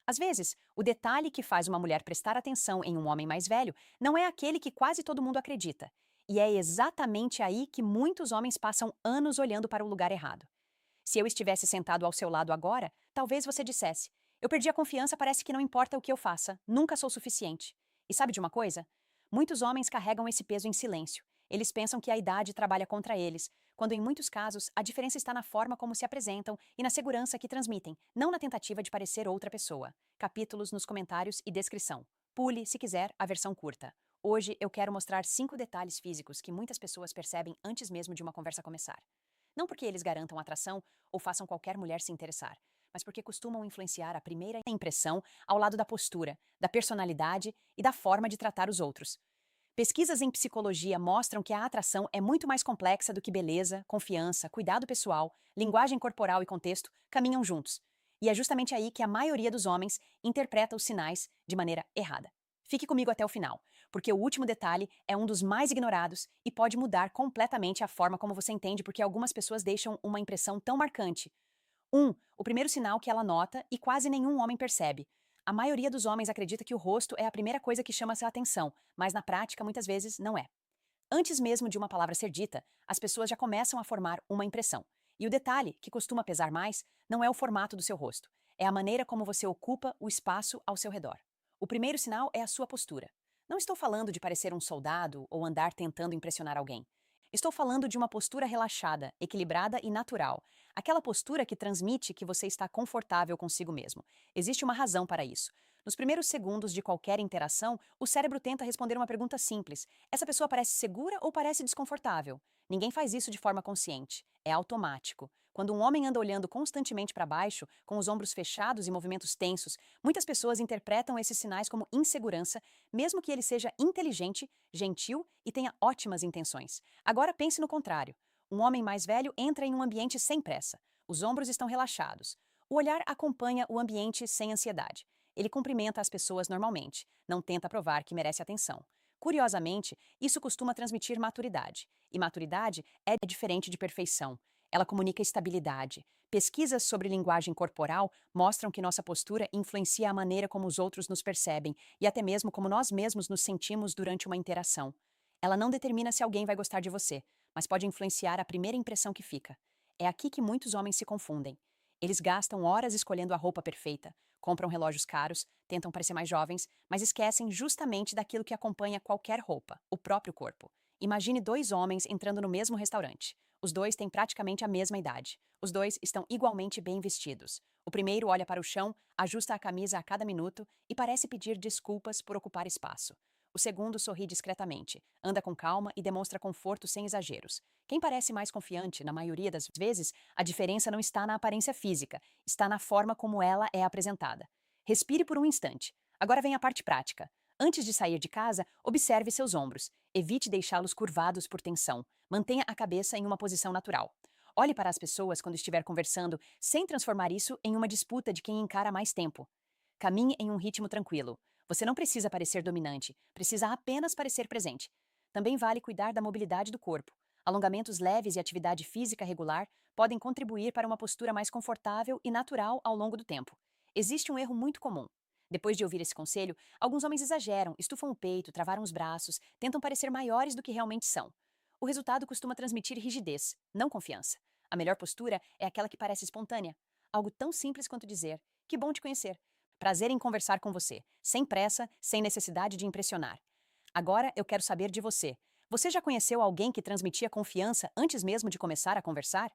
Às vezes, o detalhe que faz uma mulher prestar atenção em um homem mais velho não é aquele que quase todo mundo acredita. E é exatamente aí que muitos homens passam anos olhando para o lugar errado. Se eu estivesse sentado ao seu lado agora, talvez você dissesse: eu perdi a confiança, parece que não importa o que eu faça, nunca sou suficiente. E sabe de uma coisa? Muitos homens carregam esse peso em silêncio. Eles pensam que a idade trabalha contra eles, quando em muitos casos a diferença está na forma como se apresentam e na segurança que transmitem, não na tentativa de parecer outra pessoa. Capítulos nos comentários e descrição. Pule, se quiser, a versão curta. Hoje eu quero mostrar 5 detalhes físicos que muitas pessoas percebem antes mesmo de uma conversa começar. Não porque eles garantam atração ou façam qualquer mulher se interessar, mas porque costumam influenciar a primeira impressão ao lado da postura, da personalidade e da forma de tratar os outros. Pesquisas em psicologia mostram que a atração é muito mais complexa do que beleza, confiança, cuidado pessoal, linguagem corporal e contexto caminham juntos. E é justamente aí que a maioria dos homens interpreta os sinais de maneira errada. Fique comigo até o final, porque o último detalhe é um dos mais ignorados e pode mudar completamente a forma como você entende porque algumas pessoas deixam uma impressão tão marcante. O primeiro sinal que ela nota e quase nenhum homem percebe. A maioria dos homens acredita que o rosto é a primeira coisa que chama sua atenção, mas na prática muitas vezes não é. Antes mesmo de uma palavra ser dita, as pessoas já começam a formar uma impressão. E o detalhe, que costuma pesar mais, não é o formato do seu rosto, é a maneira como você ocupa o espaço ao seu redor. O primeiro sinal é a sua postura. Não estou falando de parecer um soldado ou andar tentando impressionar alguém. Estou falando de uma postura relaxada, equilibrada e natural. Aquela postura que transmite que você está confortável consigo mesmo. Existe uma razão para isso. Nos primeiros segundos de qualquer interação, o cérebro tenta responder uma pergunta simples: essa pessoa parece segura ou parece desconfortável? Ninguém faz isso de forma consciente. É automático. Quando um homem anda olhando constantemente para baixo, com os ombros fechados e movimentos tensos, muitas pessoas interpretam esses sinais como insegurança, mesmo que ele seja inteligente, gentil e tenha ótimas intenções. Agora pense no contrário. Um homem mais velho entra em um ambiente sem pressa. Os ombros estão relaxados. O olhar acompanha o ambiente sem ansiedade. Ele cumprimenta as pessoas normalmente, não tenta provar que merece atenção. Curiosamente, isso costuma transmitir maturidade. E maturidade é diferente de perfeição. Ela comunica estabilidade. Pesquisas sobre linguagem corporal mostram que nossa postura influencia a maneira como os outros nos percebem e até mesmo como nós mesmos nos sentimos durante uma interação. Ela não determina se alguém vai gostar de você, mas pode influenciar a primeira impressão que fica. É aqui que muitos homens se confundem. Eles gastam horas escolhendo a roupa perfeita, compram relógios caros, tentam parecer mais jovens, mas esquecem justamente daquilo que acompanha qualquer roupa, o próprio corpo. Imagine 2 homens entrando no mesmo restaurante. Os dois têm praticamente a mesma idade. Os dois estão igualmente bem vestidos. O primeiro olha para o chão, ajusta a camisa a cada minuto e parece pedir desculpas por ocupar espaço. O segundo sorri discretamente, anda com calma e demonstra conforto sem exageros. Quem parece mais confiante, na maioria das vezes, a diferença não está na aparência física, está na forma como ela é apresentada. Respire por um instante. Agora vem a parte prática. Antes de sair de casa, observe seus ombros. Evite deixá-los curvados por tensão. Mantenha a cabeça em uma posição natural. Olhe para as pessoas quando estiver conversando, sem transformar isso em uma disputa de quem encara mais tempo. Caminhe em um ritmo tranquilo. Você não precisa parecer dominante, precisa apenas parecer presente. Também vale cuidar da mobilidade do corpo. Alongamentos leves e atividade física regular podem contribuir para uma postura mais confortável e natural ao longo do tempo. Existe um erro muito comum. Depois de ouvir esse conselho, alguns homens exageram, estufam o peito, travaram os braços, tentam parecer maiores do que realmente são. O resultado costuma transmitir rigidez, não confiança. A melhor postura é aquela que parece espontânea. Algo tão simples quanto dizer: que bom te conhecer. Prazer em conversar com você, sem pressa, sem necessidade de impressionar. Agora eu quero saber de você. Você já conheceu alguém que transmitia confiança antes mesmo de começar a conversar?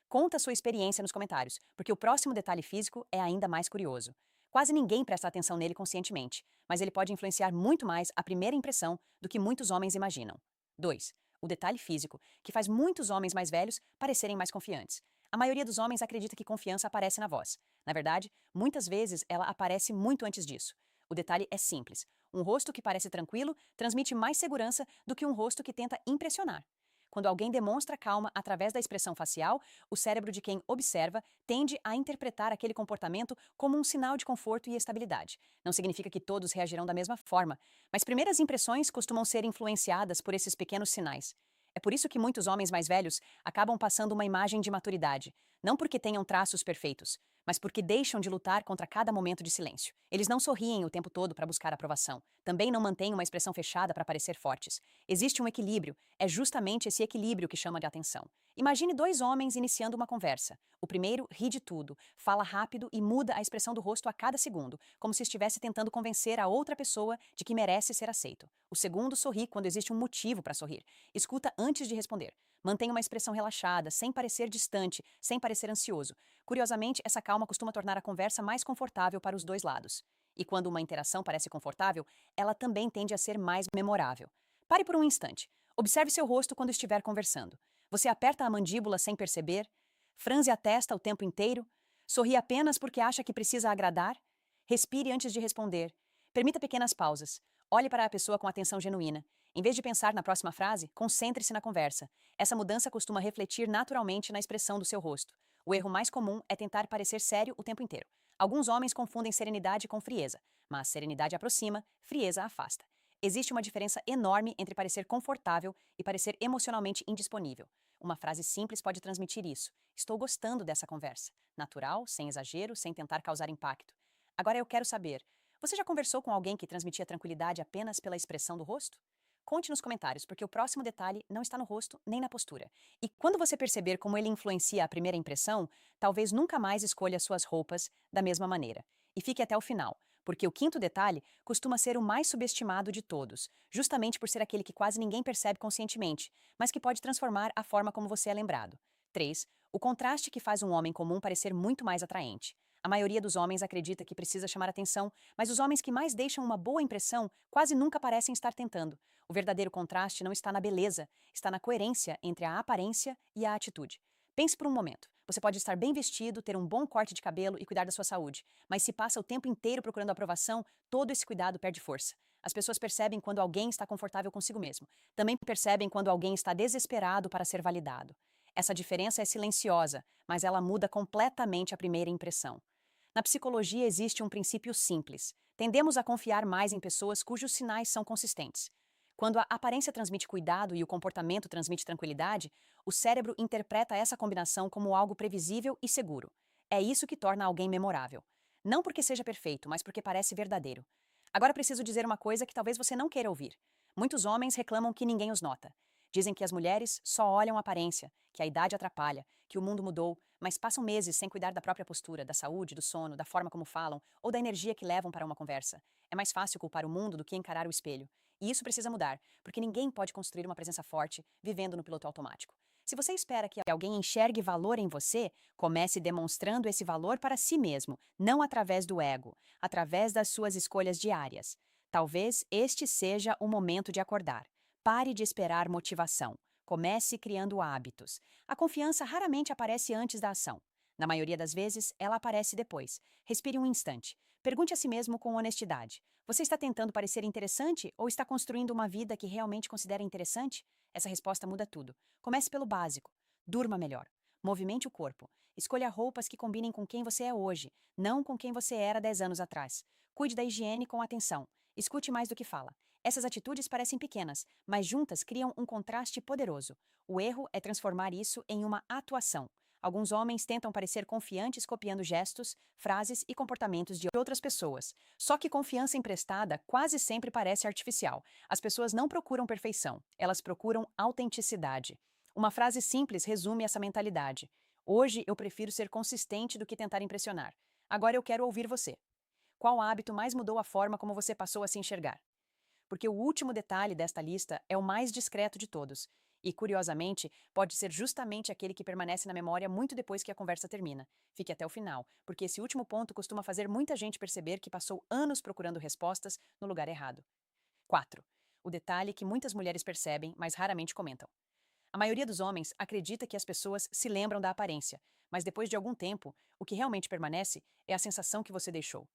Conta sua experiência nos comentários, porque o próximo detalhe físico é ainda mais curioso. Quase ninguém presta atenção nele conscientemente, mas ele pode influenciar muito mais a primeira impressão do que muitos homens imaginam. 2. O detalhe físico, que faz muitos homens mais velhos parecerem mais confiantes. A maioria dos homens acredita que confiança aparece na voz. Na verdade, muitas vezes ela aparece muito antes disso. O detalhe é simples. Um rosto que parece tranquilo transmite mais segurança do que um rosto que tenta impressionar. Quando alguém demonstra calma através da expressão facial, o cérebro de quem observa tende a interpretar aquele comportamento como um sinal de conforto e estabilidade. Não significa que todos reagirão da mesma forma, mas primeiras impressões costumam ser influenciadas por esses pequenos sinais. É por isso que muitos homens mais velhos acabam passando uma imagem de maturidade. Não porque tenham traços perfeitos, mas porque deixam de lutar contra cada momento de silêncio. Eles não sorriem o tempo todo para buscar aprovação. Também não mantêm uma expressão fechada para parecer fortes. Existe um equilíbrio. É justamente esse equilíbrio que chama de atenção. Imagine dois homens iniciando uma conversa. O primeiro ri de tudo, fala rápido e muda a expressão do rosto a cada segundo, como se estivesse tentando convencer a outra pessoa de que merece ser aceito. O segundo sorri quando existe um motivo para sorrir. Escuta antes de responder. Mantém uma expressão relaxada, sem parecer distante, sem parecer ansioso. Curiosamente, essa calma costuma tornar a conversa mais confortável para os dois lados. E quando uma interação parece confortável, ela também tende a ser mais memorável. Pare por um instante. Observe seu rosto quando estiver conversando. Você aperta a mandíbula sem perceber? Franze a testa o tempo inteiro? Sorri apenas porque acha que precisa agradar? Respire antes de responder. Permita pequenas pausas. Olhe para a pessoa com atenção genuína. Em vez de pensar na próxima frase, concentre-se na conversa. Essa mudança costuma refletir naturalmente na expressão do seu rosto. O erro mais comum é tentar parecer sério o tempo inteiro. Alguns homens confundem serenidade com frieza, mas serenidade aproxima, frieza afasta. Existe uma diferença enorme entre parecer confortável e parecer emocionalmente indisponível. Uma frase simples pode transmitir isso. Estou gostando dessa conversa. Natural, sem exagero, sem tentar causar impacto. Agora eu quero saber, você já conversou com alguém que transmitia tranquilidade apenas pela expressão do rosto? Conte nos comentários, porque o próximo detalhe não está no rosto nem na postura. E quando você perceber como ele influencia a primeira impressão, talvez nunca mais escolha suas roupas da mesma maneira. E fique até o final, porque o quinto detalhe costuma ser o mais subestimado de todos, justamente por ser aquele que quase ninguém percebe conscientemente, mas que pode transformar a forma como você é lembrado. 3. O contraste que faz um homem comum parecer muito mais atraente. A maioria dos homens acredita que precisa chamar atenção, mas os homens que mais deixam uma boa impressão quase nunca parecem estar tentando. O verdadeiro contraste não está na beleza, está na coerência entre a aparência e a atitude. Pense por um momento. Você pode estar bem vestido, ter um bom corte de cabelo e cuidar da sua saúde, mas se passa o tempo inteiro procurando aprovação, todo esse cuidado perde força. As pessoas percebem quando alguém está confortável consigo mesmo. Também percebem quando alguém está desesperado para ser validado. Essa diferença é silenciosa, mas ela muda completamente a primeira impressão. Na psicologia existe um princípio simples. Tendemos a confiar mais em pessoas cujos sinais são consistentes. Quando a aparência transmite cuidado e o comportamento transmite tranquilidade, o cérebro interpreta essa combinação como algo previsível e seguro. É isso que torna alguém memorável. Não porque seja perfeito, mas porque parece verdadeiro. Agora preciso dizer uma coisa que talvez você não queira ouvir. Muitos homens reclamam que ninguém os nota. Dizem que as mulheres só olham a aparência, que a idade atrapalha, que o mundo mudou, mas passam meses sem cuidar da própria postura, da saúde, do sono, da forma como falam ou da energia que levam para uma conversa. É mais fácil culpar o mundo do que encarar o espelho. E isso precisa mudar, porque ninguém pode construir uma presença forte vivendo no piloto automático. Se você espera que alguém enxergue valor em você, comece demonstrando esse valor para si mesmo, não através do ego, através das suas escolhas diárias. Talvez este seja o momento de acordar. Pare de esperar motivação. Comece criando hábitos. A confiança raramente aparece antes da ação. Na maioria das vezes, ela aparece depois. Respire um instante. Pergunte a si mesmo com honestidade: você está tentando parecer interessante ou está construindo uma vida que realmente considera interessante? Essa resposta muda tudo. Comece pelo básico. Durma melhor. Movimente o corpo. Escolha roupas que combinem com quem você é hoje, não com quem você era 10 anos atrás. Cuide da higiene com atenção. Escute mais do que fala. Essas atitudes parecem pequenas, mas juntas criam um contraste poderoso. O erro é transformar isso em uma atuação. Alguns homens tentam parecer confiantes copiando gestos, frases e comportamentos de outras pessoas. Só que confiança emprestada quase sempre parece artificial. As pessoas não procuram perfeição, elas procuram autenticidade. Uma frase simples resume essa mentalidade. Hoje eu prefiro ser consistente do que tentar impressionar. Agora eu quero ouvir você. Qual hábito mais mudou a forma como você passou a se enxergar? Porque o último detalhe desta lista é o mais discreto de todos. E, curiosamente, pode ser justamente aquele que permanece na memória muito depois que a conversa termina. Fique até o final, porque esse último ponto costuma fazer muita gente perceber que passou anos procurando respostas no lugar errado. 4. O detalhe que muitas mulheres percebem, mas raramente comentam. A maioria dos homens acredita que as pessoas se lembram da aparência, mas depois de algum tempo, o que realmente permanece é a sensação que você deixou.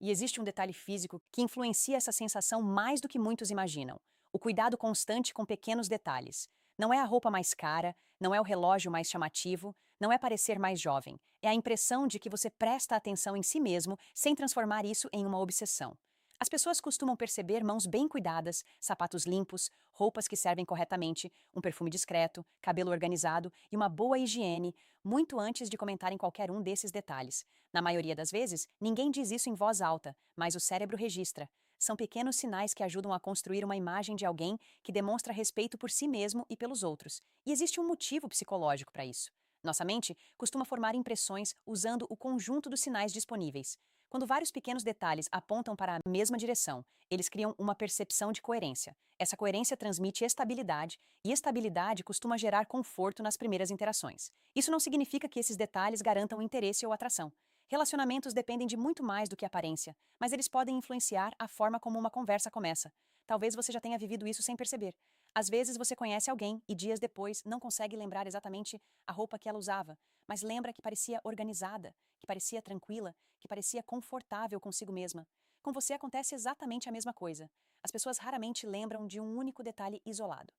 E existe um detalhe físico que influencia essa sensação mais do que muitos imaginam: o cuidado constante com pequenos detalhes. Não é a roupa mais cara, não é o relógio mais chamativo, não é parecer mais jovem. É a impressão de que você presta atenção em si mesmo sem transformar isso em uma obsessão. As pessoas costumam perceber mãos bem cuidadas, sapatos limpos, roupas que servem corretamente, um perfume discreto, cabelo organizado e uma boa higiene, muito antes de comentarem qualquer um desses detalhes. Na maioria das vezes, ninguém diz isso em voz alta, mas o cérebro registra. São pequenos sinais que ajudam a construir uma imagem de alguém que demonstra respeito por si mesmo e pelos outros. E existe um motivo psicológico para isso. Nossa mente costuma formar impressões usando o conjunto dos sinais disponíveis. Quando vários pequenos detalhes apontam para a mesma direção, eles criam uma percepção de coerência. Essa coerência transmite estabilidade, e estabilidade costuma gerar conforto nas primeiras interações. Isso não significa que esses detalhes garantam interesse ou atração. Relacionamentos dependem de muito mais do que aparência, mas eles podem influenciar a forma como uma conversa começa. Talvez você já tenha vivido isso sem perceber. Às vezes você conhece alguém e dias depois não consegue lembrar exatamente a roupa que ela usava, mas lembra que parecia organizada, que parecia tranquila, que parecia confortável consigo mesma. Com você acontece exatamente a mesma coisa. As pessoas raramente lembram de um único detalhe isolado.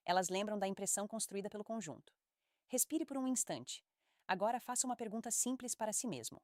Elas lembram da impressão construída pelo conjunto. Respire por um instante. Agora faça uma pergunta simples para si mesmo.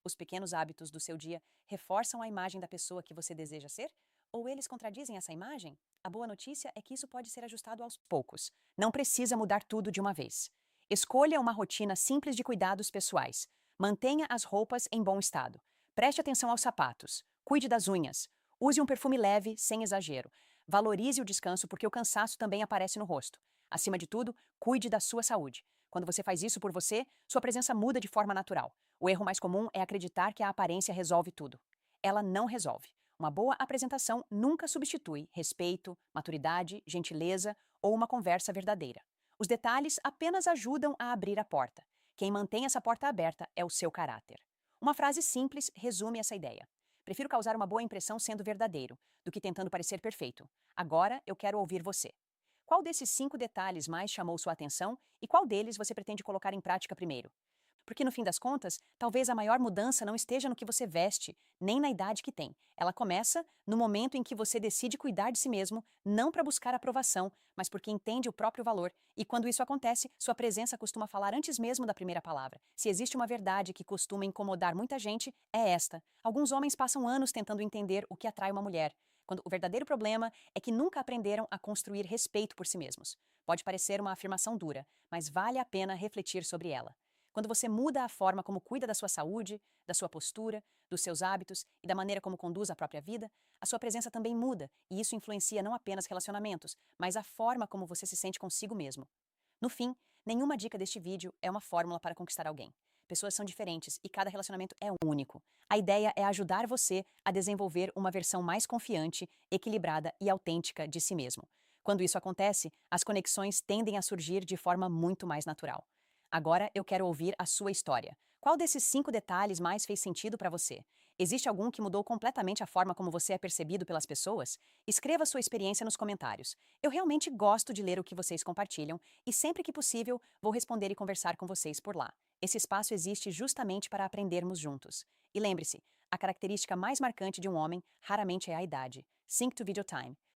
Os pequenos hábitos do seu dia reforçam a imagem da pessoa que você deseja ser? Ou eles contradizem essa imagem? A boa notícia é que isso pode ser ajustado aos poucos. Não precisa mudar tudo de uma vez. Escolha uma rotina simples de cuidados pessoais. Mantenha as roupas em bom estado. Preste atenção aos sapatos. Cuide das unhas. Use um perfume leve, sem exagero. Valorize o descanso porque o cansaço também aparece no rosto. Acima de tudo, cuide da sua saúde. Quando você faz isso por você, sua presença muda de forma natural. O erro mais comum é acreditar que a aparência resolve tudo. Ela não resolve. Uma boa apresentação nunca substitui respeito, maturidade, gentileza ou uma conversa verdadeira. Os detalhes apenas ajudam a abrir a porta. Quem mantém essa porta aberta é o seu caráter. Uma frase simples resume essa ideia. Prefiro causar uma boa impressão sendo verdadeiro, do que tentando parecer perfeito. Agora eu quero ouvir você. Qual desses 5 detalhes mais chamou sua atenção e qual deles você pretende colocar em prática primeiro? Porque no fim das contas, talvez a maior mudança não esteja no que você veste, nem na idade que tem. Ela começa no momento em que você decide cuidar de si mesmo, não para buscar aprovação, mas porque entende o próprio valor. E quando isso acontece, sua presença costuma falar antes mesmo da primeira palavra. Se existe uma verdade que costuma incomodar muita gente, é esta. Alguns homens passam anos tentando entender o que atrai uma mulher, quando o verdadeiro problema é que nunca aprenderam a construir respeito por si mesmos. Pode parecer uma afirmação dura, mas vale a pena refletir sobre ela. Quando você muda a forma como cuida da sua saúde, da sua postura, dos seus hábitos e da maneira como conduz a própria vida, a sua presença também muda, e isso influencia não apenas relacionamentos, mas a forma como você se sente consigo mesmo. No fim, nenhuma dica deste vídeo é uma fórmula para conquistar alguém. Pessoas são diferentes e cada relacionamento é único. A ideia é ajudar você a desenvolver uma versão mais confiante, equilibrada e autêntica de si mesmo. Quando isso acontece, as conexões tendem a surgir de forma muito mais natural. Agora eu quero ouvir a sua história. Qual desses 5 detalhes mais fez sentido para você? Existe algum que mudou completamente a forma como você é percebido pelas pessoas? Escreva sua experiência nos comentários. Eu realmente gosto de ler o que vocês compartilham e sempre que possível vou responder e conversar com vocês por lá. Esse espaço existe justamente para aprendermos juntos. E lembre-se, a característica mais marcante de um homem raramente é a idade. Sync to Video Time.